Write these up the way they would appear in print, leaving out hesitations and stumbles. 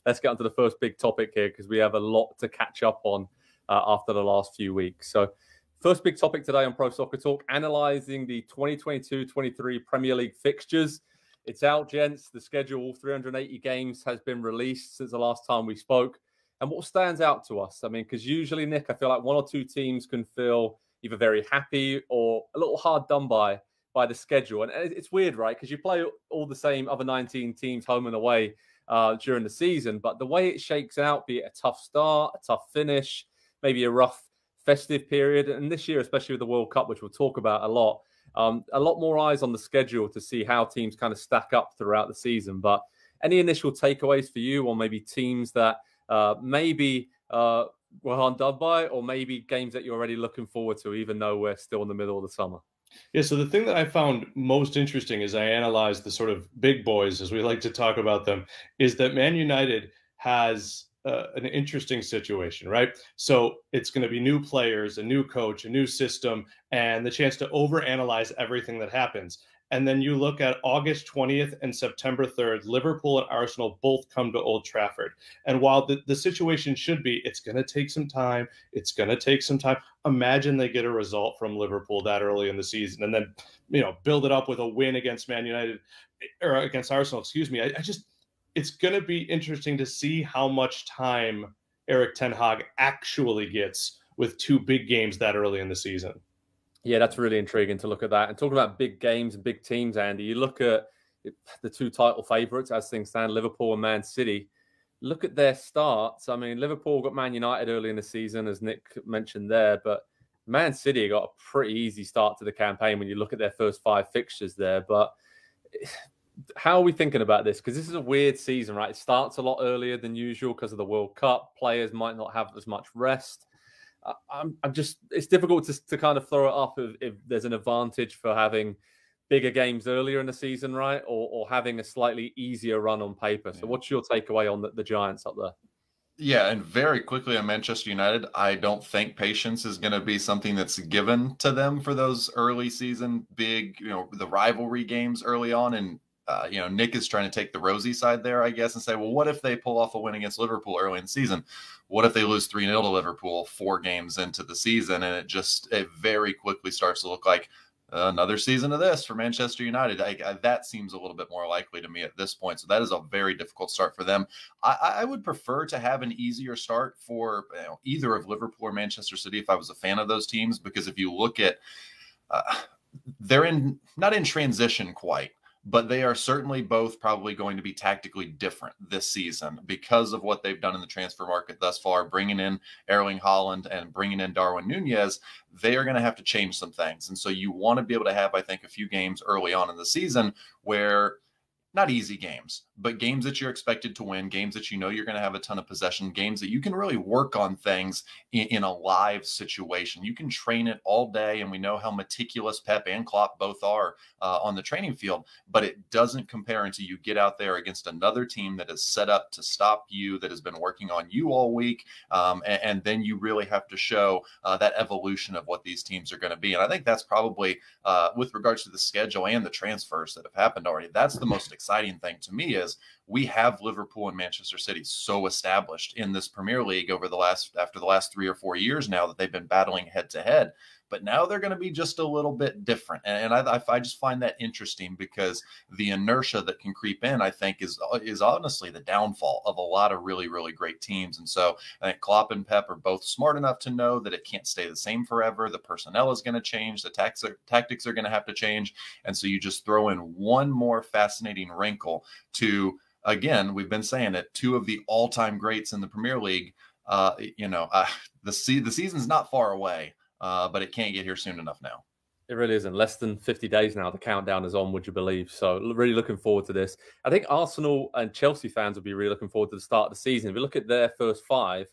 let's get on to the first big topic here because we have a lot to catch up on after the last few weeks. So first big topic today on Pro Soccer Talk, analysing the 2022-23 Premier League fixtures. It's out, gents. The schedule, all 380 games, has been released since the last time we spoke. And what stands out to us? I mean, because usually, Nick, I feel like one or two teams can feel either very happy or a little hard done by the schedule. And it's weird, right? Because you play all the same other 19 teams home and away during the season. But the way it shakes out, be it a tough start, a tough finish, maybe a rough festive period, and this year, especially with the World Cup, which we'll talk about a lot more eyes on the schedule to see how teams kind of stack up throughout the season. But any initial takeaways for you, or maybe teams that maybe were undone by, or maybe games that you're already looking forward to, even though we're still in the middle of the summer? Yeah, so the thing that I found most interesting as I analyzed the sort of big boys, as we like to talk about them, is that Man United has an interesting situation, right? So it's going to be new players, a new coach, a new system, and the chance to overanalyze everything that happens. And then you look at August 20th and September 3rd, Liverpool and Arsenal both come to Old Trafford. And while the situation should be, it's going to take some time. It's going to take some time. Imagine they get a result from Liverpool that early in the season and then, build it up with a win against Man United or against Arsenal, excuse me. It's going to be interesting to see how much time Erik ten Hag actually gets with two big games that early in the season. Yeah, that's really intriguing to look at that. And talking about big games and big teams, Andy, you look at the two title favourites as things stand, Liverpool and Man City. Look at their starts. I mean, Liverpool got Man United early in the season, as Nick mentioned there, but Man City got a pretty easy start to the campaign when you look at their first 5 fixtures there. But how are we thinking about this? Because this is a weird season, right? It starts a lot earlier than usual because of the World Cup. Players might not have as much rest. It's difficult to kind of throw it up if there's an advantage for having bigger games earlier in the season, right? Or having a slightly easier run on paper. So what's your takeaway on the Giants up there? Yeah, and very quickly on Manchester United, I don't think patience is going to be something that's given to them for those early season big, the rivalry games early on. And Nick is trying to take the rosy side there, I guess, and say, well, what if they pull off a win against Liverpool early in the season? What if they lose 3-0 to Liverpool 4 games into the season? And it very quickly starts to look like another season of this for Manchester United. That seems a little bit more likely to me at this point. So that is a very difficult start for them. I would prefer to have an easier start for either of Liverpool or Manchester City if I was a fan of those teams, because if you look at they're not in transition quite, but they are certainly both probably going to be tactically different this season because of what they've done in the transfer market thus far, bringing in Erling Haaland and bringing in Darwin Nunez. They are going to have to change some things. And so you want to be able to have, I think, a few games early on in the season where not easy games, but games that you're expected to win, games that you're going to have a ton of possession, games that you can really work on things in a live situation. You can train it all day, and we know how meticulous Pep and Klopp both are on the training field, but it doesn't compare until you get out there against another team that is set up to stop you, that has been working on you all week, and then you really have to show that evolution of what these teams are going to be. And I think that's probably, with regards to the schedule and the transfers that have happened already, that's the most exciting thing to me is we have Liverpool and Manchester City so established in this Premier League after the last 3 or 4 years now that they've been battling head to head. But now they're going to be just a little bit different. And I just find that interesting because the inertia that can creep in, I think, is honestly the downfall of a lot of really, really great teams. And so I think Klopp and Pep are both smart enough to know that it can't stay the same forever. The personnel is going to change. The tactics are going to have to change. And so you just throw in one more fascinating wrinkle to, again, we've been saying it, 2 of the all-time greats in the Premier League. The season's not far away. But it can't get here soon enough now. It really isn't. Less than 50 days now. The countdown is on, would you believe? So really looking forward to this. I think Arsenal and Chelsea fans will be really looking forward to the start of the season. If you look at their first 5,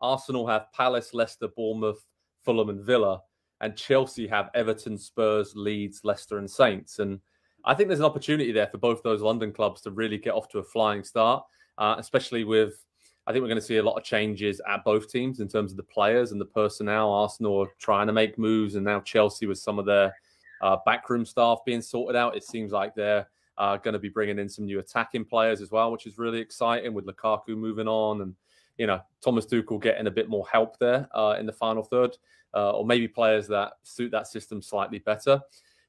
Arsenal have Palace, Leicester, Bournemouth, Fulham and Villa. And Chelsea have Everton, Spurs, Leeds, Leicester and Saints. And I think there's an opportunity there for both those London clubs to really get off to a flying start, especially with, I think we're going to see a lot of changes at both teams in terms of the players and the personnel. Arsenal are trying to make moves, and now Chelsea with some of their backroom staff being sorted out. It seems like they're going to be bringing in some new attacking players as well, which is really exciting with Lukaku moving on and, Thomas Tuchel getting a bit more help there in the final third, or maybe players that suit that system slightly better.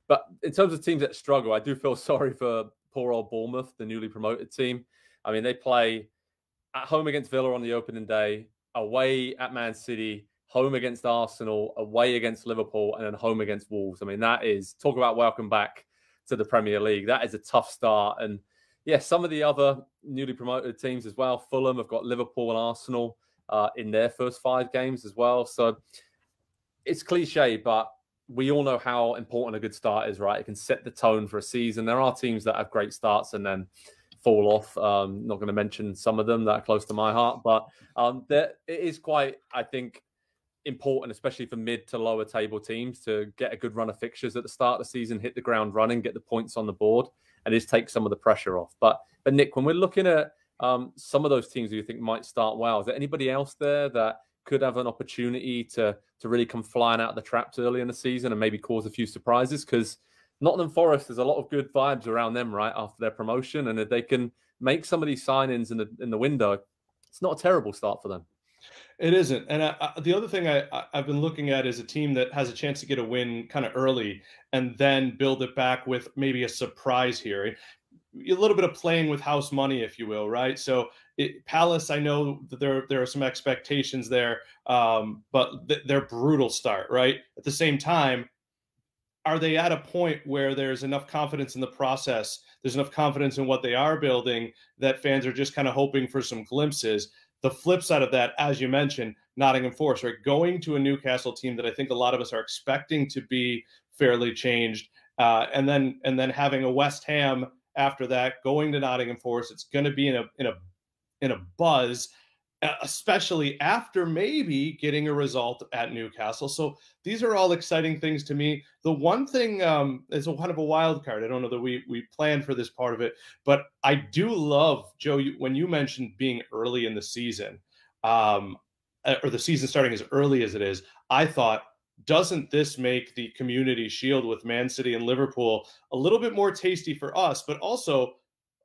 But in terms of teams that struggle, I do feel sorry for poor old Bournemouth, the newly promoted team. I mean, they play at home against Villa on the opening day, away at Man City, home against Arsenal, away against Liverpool, and then home against Wolves. I mean, that is, talk about welcome back to the Premier League. That is a tough start. And yeah, some of the other newly promoted teams as well. Fulham have got Liverpool and Arsenal in their first 5 games as well. So it's cliche, but we all know how important a good start is, right? It can set the tone for a season. There are teams that have great starts and then fall off. Not going to mention some of them that are close to my heart, but it is quite, I think, important, especially for mid to lower table teams, to get a good run of fixtures at the start of the season, hit the ground running, get the points on the board, and just take some of the pressure off. But Nick, when we're looking at some of those teams who you think might start well, is there anybody else there that could have an opportunity to really come flying out of the traps early in the season and maybe cause a few surprises? Because Nottingham Forest, there's a lot of good vibes around them right after their promotion, and if they can make some of these signings in the window, it's not a terrible start for them. It isn't. And the other thing I've been looking at is a team that has a chance to get a win kind of early and then build it back with maybe a surprise here. A little bit of playing with house money, if you will, right? So Palace, I know that there are some expectations there, but they're brutal start, right? At the same time, are they at a point where there's enough confidence in the process, there's enough confidence in what they are building, that fans are just kind of hoping for some glimpses? The flip side of that, as you mentioned, Nottingham Forest, right? Going to a Newcastle team that I think a lot of us are expecting to be fairly changed, and then having a West Ham after that, going to Nottingham Forest, it's going to be in a buzz, especially after maybe getting a result at Newcastle. So these are all exciting things to me. The one thing is a kind of a wild card. I don't know that we planned for this part of it, but I do love, Joe, when you mentioned being early in the season, or the season starting as early as it is, I thought, doesn't this make the Community Shield with Man City and Liverpool a little bit more tasty for us, but also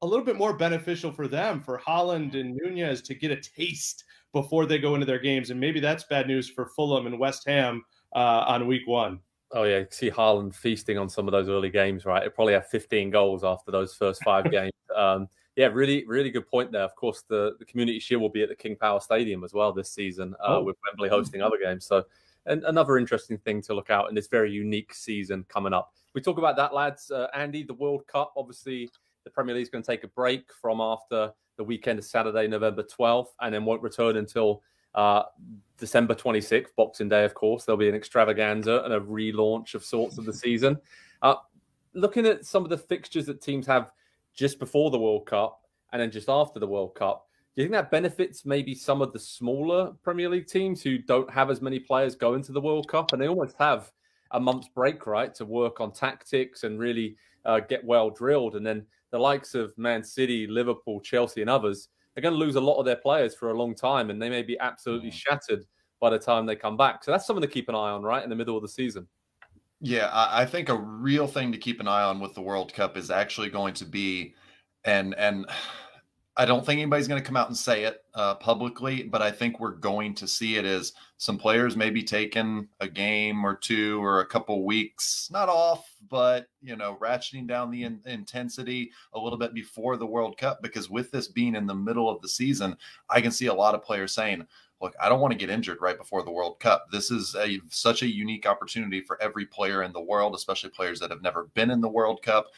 a little bit more beneficial for them, for Haaland and Nunez to get a taste before they go into their games? And maybe that's bad news for Fulham and West Ham on week 1. Oh, yeah. You see Haaland feasting on some of those early games, right? He'll probably have 15 goals after those first 5 games. Yeah, really, really good point there. Of course, the Community Shield will be at the King Power Stadium as well this season, with Wembley hosting other games. So another interesting thing to look out in this very unique season coming up. We talk about that, lads. Andy, the World Cup, obviously, the Premier League is going to take a break from after the weekend of Saturday, November 12th, and then won't return until December 26th, Boxing Day, of course. There'll be an extravaganza and a relaunch of sorts of the season. Looking at some of the fixtures that teams have just before the World Cup and then just after the World Cup, do you think that benefits maybe some of the smaller Premier League teams who don't have as many players going to the World Cup, and they almost have a month's break, right, to work on tactics and really get well drilled? And then the likes of Man City, Liverpool, Chelsea, and others are going to lose a lot of their players for a long time, and they may be absolutely shattered by the time they come back. So that's something to keep an eye on, right, in the middle of the season. Yeah, I think a real thing to keep an eye on with the World Cup is actually going to be, and I don't think anybody's going to come out and say it publicly, but I think we're going to see it as some players maybe taking a game or two or a couple weeks, not off, but, ratcheting down the intensity a little bit before the World Cup, because with this being in the middle of the season, I can see a lot of players saying, look, I don't want to get injured right before the World Cup. This is such a unique opportunity for every player in the world, especially players that have never been in the World Cup,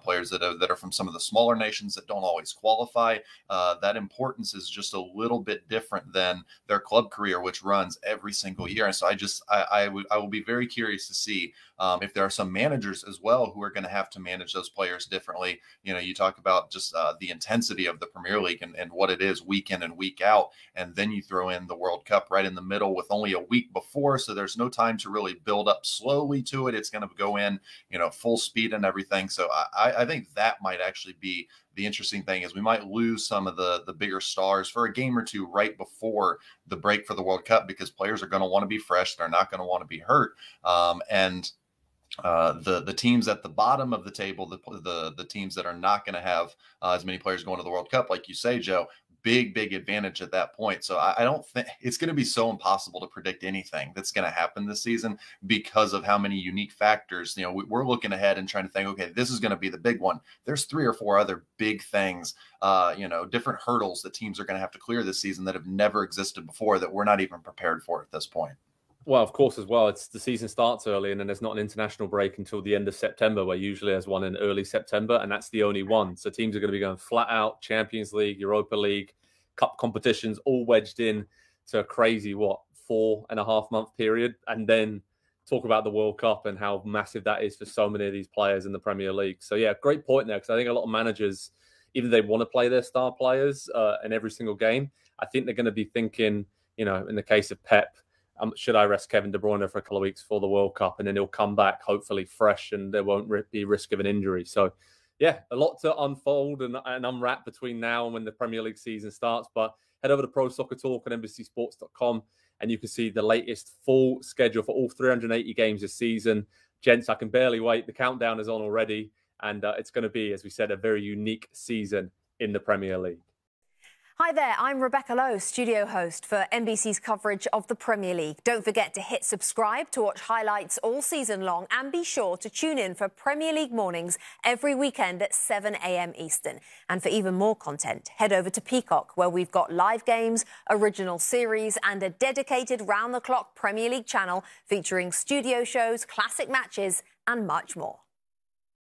players that are from some of the smaller nations that don't always qualify. That importance is just a little bit different than their club career, which runs every single year. And so I will be very curious to see if there are some managers as well who are going to have to manage those players differently. You talk about just the intensity of the Premier League and what it is week in and week out, and then you throw in the World Cup right in the middle with only a week before, so there's no time to really build up slowly to it. It's going to go in, full speed and everything. So I think that might actually be the interesting thing, is we might lose some of the bigger stars for a game or two right before the break for the World Cup, because players are going to want to be fresh. They're not going to want to be hurt. And the teams at the bottom of the table, the teams that are not going to have as many players going to the World Cup, like you say, Joe, big advantage at that point. So I don't think it's going to be so impossible to predict anything that's going to happen this season because of how many unique factors. We're looking ahead and trying to think, okay, this is going to be the big one. There's 3 or 4 other big things, different hurdles that teams are going to have to clear this season that have never existed before that we're not even prepared for at this point. Well, of course, as well, it's the season starts early, and then there's not an international break until the end of September, where usually there's one in early September, and that's the only one. So teams are going to be going flat out Champions League, Europa League, Cup competitions, all wedged in to a crazy, 4.5 month period, and then talk about the World Cup and how massive that is for so many of these players in the Premier League. So yeah, great point there, because I think a lot of managers, even if they want to play their star players in every single game, I think they're going to be thinking, in the case of Pep, should I rest Kevin De Bruyne for a couple of weeks for the World Cup, and then he'll come back hopefully fresh and there won't be risk of an injury. So yeah, a lot to unfold and unwrap between now and when the Premier League season starts. But head over to Pro Soccer Talk on NBCSports.com and you can see the latest full schedule for all 380 games this season. Gents, I can barely wait. The countdown is on already, and it's going to be, as we said, a very unique season in the Premier League. Hi there, I'm Rebecca Lowe, studio host for NBC's coverage of the Premier League. Don't forget to hit subscribe to watch highlights all season long, and be sure to tune in for Premier League mornings every weekend at 7 a.m. Eastern. And for even more content, head over to Peacock, where we've got live games, original series, and a dedicated round-the-clock Premier League channel featuring studio shows, classic matches, and much more.